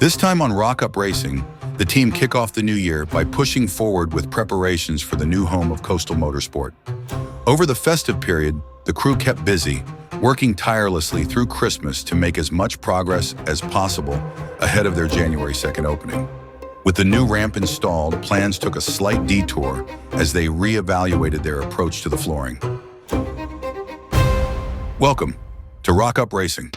This time on Rock Up Racing, the team kick off the new year by pushing forward with preparations for the new home of Coastal Motorsport. Over the festive period, the crew kept busy, working tirelessly through Christmas to make as much progress as possible ahead of their January 2nd opening. With the new ramp installed, plans took a slight detour as they re-evaluated their approach to the flooring. Welcome to Rock Up Racing.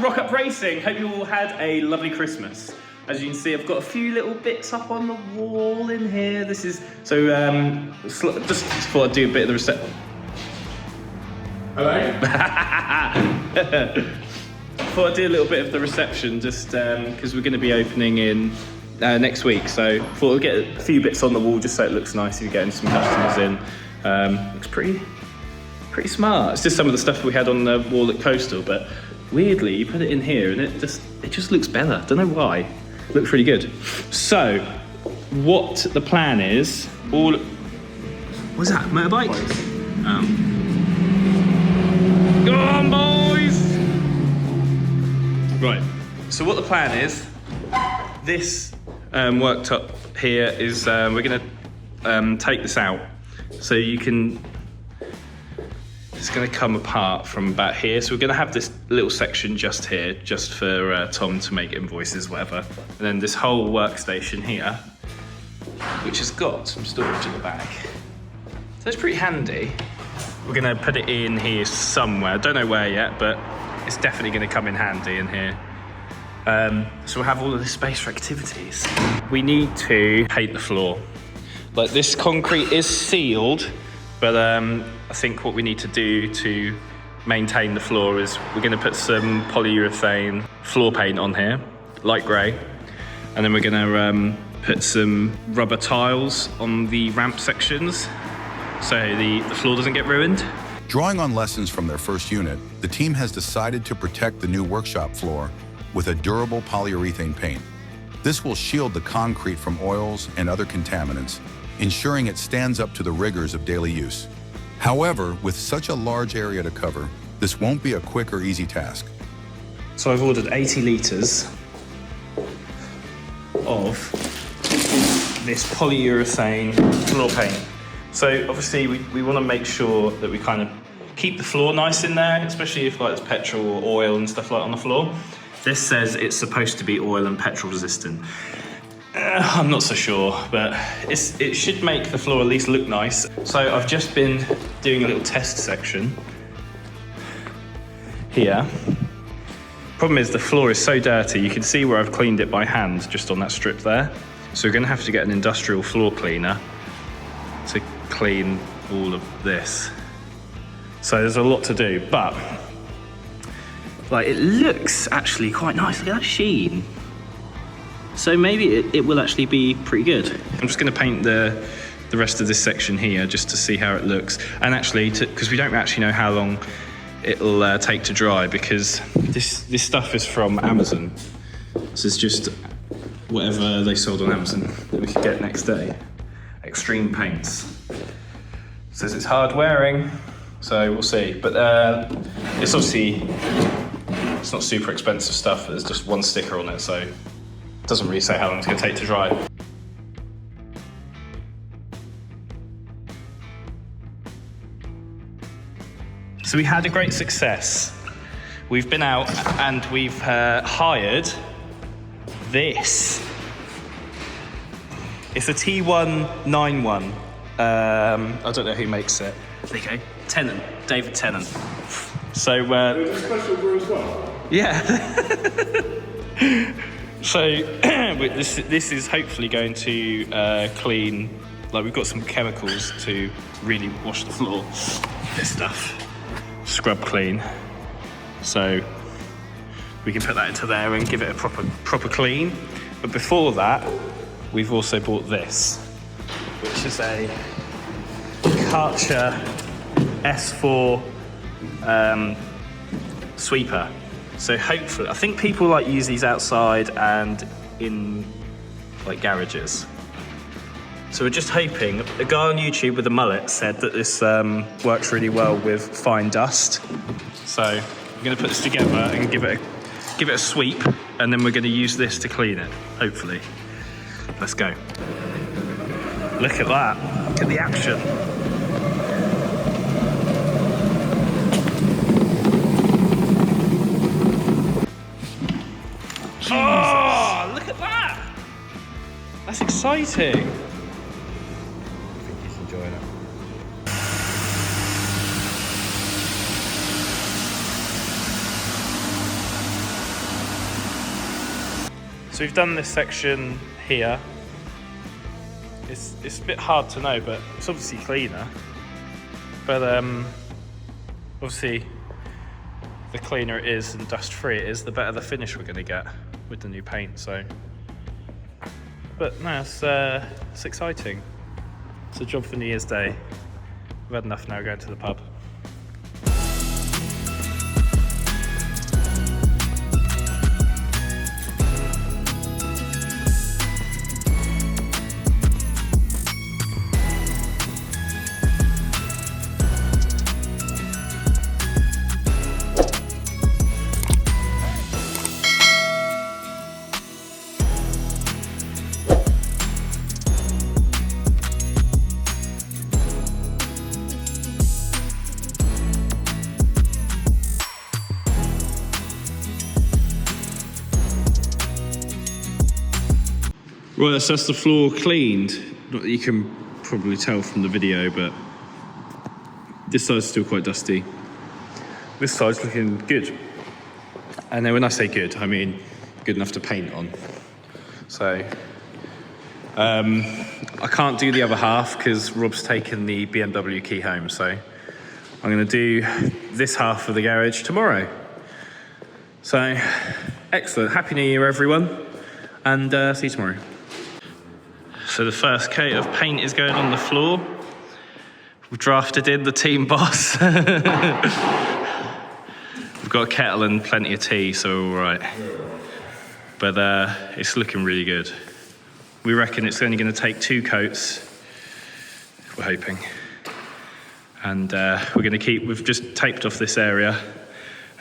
Rock Up Racing. Hope you all had a lovely Christmas. As you can see, I've got a few little bits up on the wall in here. This is so just thought I'd do a bit of the reception. Hello. Thought I'd do a little bit of the reception just because we're going to be opening in next week. So thought I'd get a few bits on the wall just so it looks nice if you're getting some customers in. Looks pretty smart. It's just some of the stuff we had on the wall at Coastal, but weirdly, you put it in here and it just looks better. Don't know why. It looks really good. So, what the plan is, what's that, motorbike? Go on, boys! Right, so what the plan is, this worktop here is, we're gonna take this out. So you can, it's going to come apart from about here. So we're going to have this little section just here, just for Tom to make invoices, whatever. And then this whole workstation here, which has got some storage in the back. So it's pretty handy. We're going to put it in here somewhere. I don't know where yet, but it's definitely going to come in handy in here. So we'll have all of this space for activities. We need to paint the floor. Like, this concrete is sealed, but I think what we need to do to maintain the floor is we're going to put some polyurethane floor paint on here, light grey, and then we're going to put some rubber tiles on the ramp sections so the floor doesn't get ruined. Drawing on lessons from their first unit, the team has decided to protect the new workshop floor with a durable polyurethane paint. This will shield the concrete from oils and other contaminants, ensuring it stands up to the rigors of daily use. However, with such a large area to cover, this won't be a quick or easy task. So I've ordered 80 litres of this polyurethane floor paint. So obviously we want to make sure that we kind of keep the floor nice in there, especially if like there's petrol or oil and stuff like on the floor. This says it's supposed to be oil and petrol resistant. I'm not so sure, but it should make the floor at least look nice. So I've just been doing a little test section here. Problem is the floor is so dirty, you can see where I've cleaned it by hand just on that strip there. So we're going to have to get an industrial floor cleaner to clean all of this. So there's a lot to do, but like, it looks actually quite nice. Look at that sheen. So maybe it will actually be pretty good. I'm just going to paint the rest of this section here just to see how it looks. And actually, because we don't actually know how long it'll take to dry, because this stuff is from Amazon. So it's just whatever they sold on Amazon that we could get next day. Extreme Paints. Says it's hard wearing, so we'll see. But it's obviously, it's not super expensive stuff. There's just one sticker on it, so doesn't really say how long it's going to take to dry. So we had a great success. We've been out and we've hired this. It's a T191. I don't know who makes it. There you go. Tennant, David Tennant. So There's a special brew as well. Yeah. So this is hopefully going to clean, like, we've got some chemicals to really wash the floor. This stuff, scrub clean. So we can put that into there and give it a proper clean. But before that, we've also bought this, which is a Karcher S4 sweeper. So hopefully, I think people like use these outside and in like garages. So we're just hoping. A guy on YouTube with a mullet said that this works really well with fine dust. So we're going to put this together and give it a sweep, and then we're going to use this to clean it. Hopefully, let's go. Look at that! Look at the action. Oh, look at that! That's exciting. I think he's enjoying it. So we've done this section here. It's a bit hard to know, but it's obviously cleaner. But obviously, the cleaner it is and dust-free it is, the better the finish we're going to get with the new paint. So, but no, it's exciting. It's a job for New Year's Day. We've had enough now going to the pub. Right, so that's the floor cleaned. Not that you can probably tell from the video, but this side's still quite dusty. This side's looking good. And then when I say good, I mean good enough to paint on. So, I can't do the other half because Rob's taken the BMW key home. So I'm gonna do this half of the garage tomorrow. So, excellent. Happy New Year, everyone. And see you tomorrow. So the first coat of paint is going on the floor. We've drafted in the team boss. We've got a kettle and plenty of tea, so we're all right. But it's looking really good. We reckon it's only going to take 2 coats. We're hoping. And we're going to we've just taped off this area,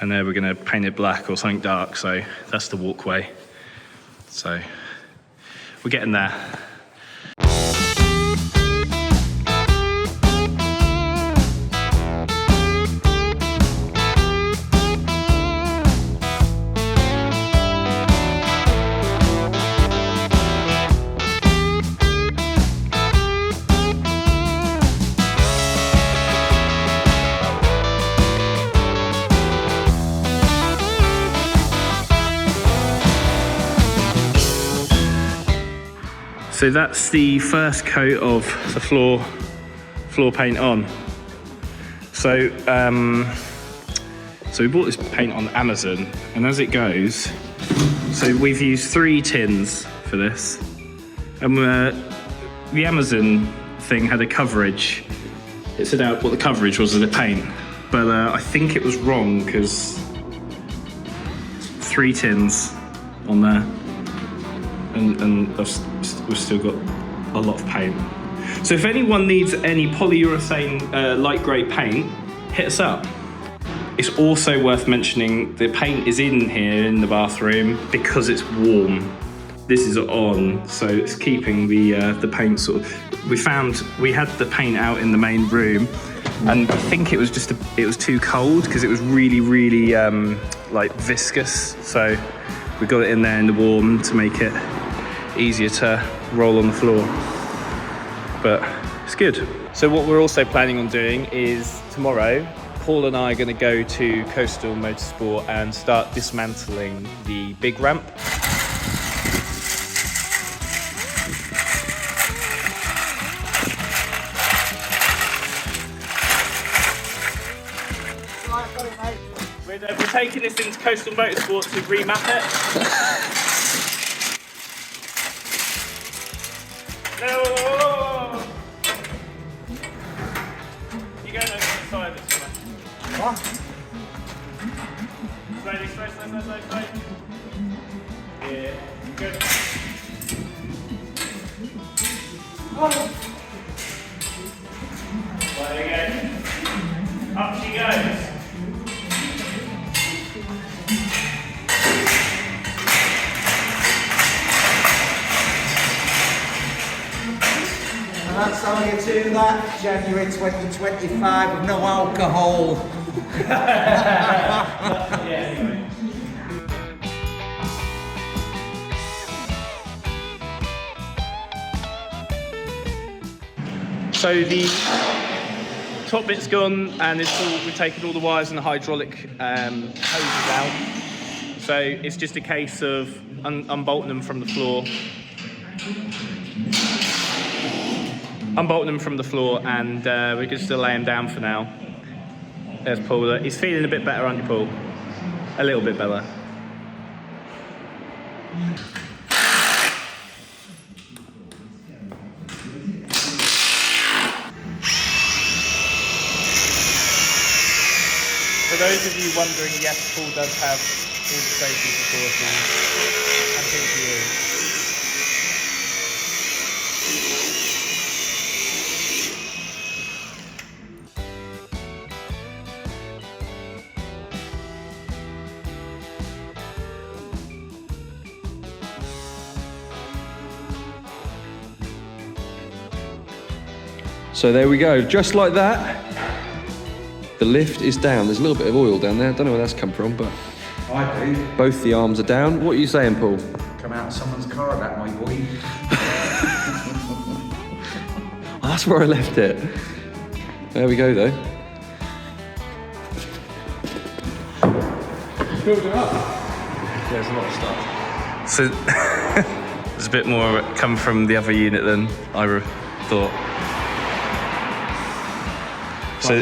and then we're going to paint it black or something dark, so that's the walkway. So we're getting there. So that's the first coat of the floor paint on. So we bought this paint on Amazon, and as it goes, so we've used 3 tins for this, and the Amazon thing had a coverage. It said out what the coverage was of the paint, but I think it was wrong because 3 tins on there. And we've still got a lot of paint. So if anyone needs any polyurethane light grey paint, hit us up. It's also worth mentioning the paint is in here in the bathroom because it's warm. This is on, so it's keeping the paint sort of. We had the paint out in the main room, and I think it was it was too cold because it was really like viscous. So we got it in there in the warm to make it easier to roll on the floor, but it's good. So what we're also planning on doing is tomorrow, Paul and I are going to go to Coastal Motorsport and start dismantling the big ramp. We're taking this into Coastal Motorsport to remap it. No. You go over the side of this one. What? Slowly. Yeah, good. There you go. Up she goes. And that's how you do that, January 2025 with no alcohol. Yeah, anyway. So the top bit's gone, and we've taken all the wires and the hydraulic hoses out. So it's just a case of unbolting them from the floor. And we're just lay them down for now. There's Paul. He's feeling a bit better, aren't you, Paul? A little bit better. For those of you wondering, yes, Paul does have all the safety precautions. I think he is. So there we go, just like that. The lift is down. There's a little bit of oil down there. I don't know where that's come from, but I do. both the arms are down. What are you saying, Paul? Come out of someone's car, that my boy. Oh, that's where I left it. There we go, though. Building up. There's a lot of stuff. So there's a bit more come from the other unit than I thought. So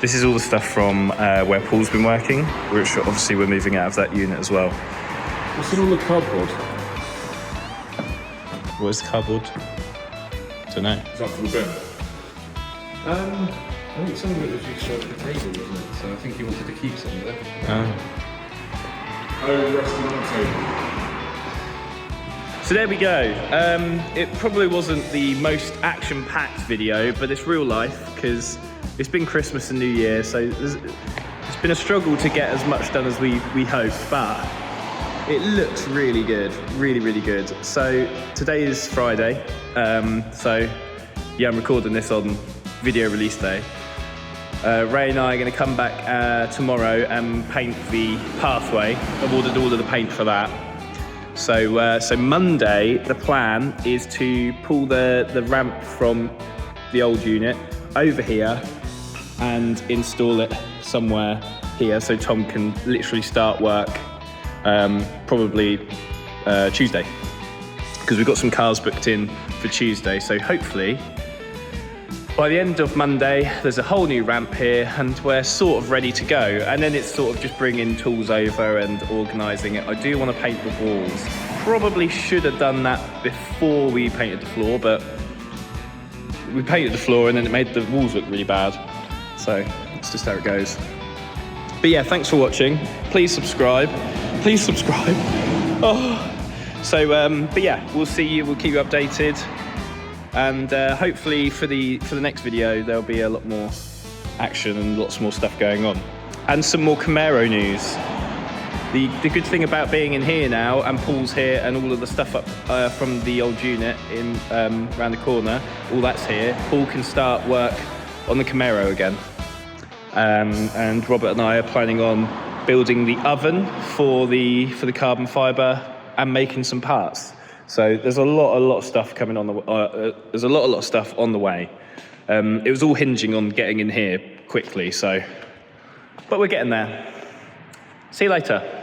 this is all the stuff from where Paul's been working, which obviously we're moving out of that unit as well. What's in all the cardboard? Where's the cardboard? Don't know. Is that for the bin? I think some of it was just showed at the table, wasn't it? So I think he wanted to keep some of it. Oh, resting on the table. So there we go. It probably wasn't the most action-packed video, but it's real life because it's been Christmas and New Year, so it's been a struggle to get as much done as we hoped, but it looks really good, really good. So today is Friday, so yeah, I'm recording this on video release day. Ray and I are going to come back tomorrow and paint the pathway. I've ordered all of the paint for that. So Monday, the plan is to pull the ramp from the old unit over here and install it somewhere here so Tom can literally start work probably Tuesday, because we've got some cars booked in for Tuesday. So hopefully by the end of Monday there's a whole new ramp here and we're sort of ready to go, and then it's sort of just bringing tools over and organising it. I do want to paint the walls. Probably should have done that before we painted the floor, but we painted the floor and then it made the walls look really bad. So that's just how it goes. But yeah, thanks for watching. Please subscribe. But yeah, we'll see you. We'll keep you updated, and hopefully for the next video there'll be a lot more action and lots more stuff going on, and some more Camaro news. The good thing about being in here now, and Paul's here, and all of the stuff up from the old unit in around the corner, all that's here. Paul can start work on the Camaro again. And Robert and I are planning on building the oven for the carbon fibre and making some parts. So there's a lot of stuff coming on there's a lot of stuff on the way. It was all hinging on getting in here quickly, but we're getting there. See you later.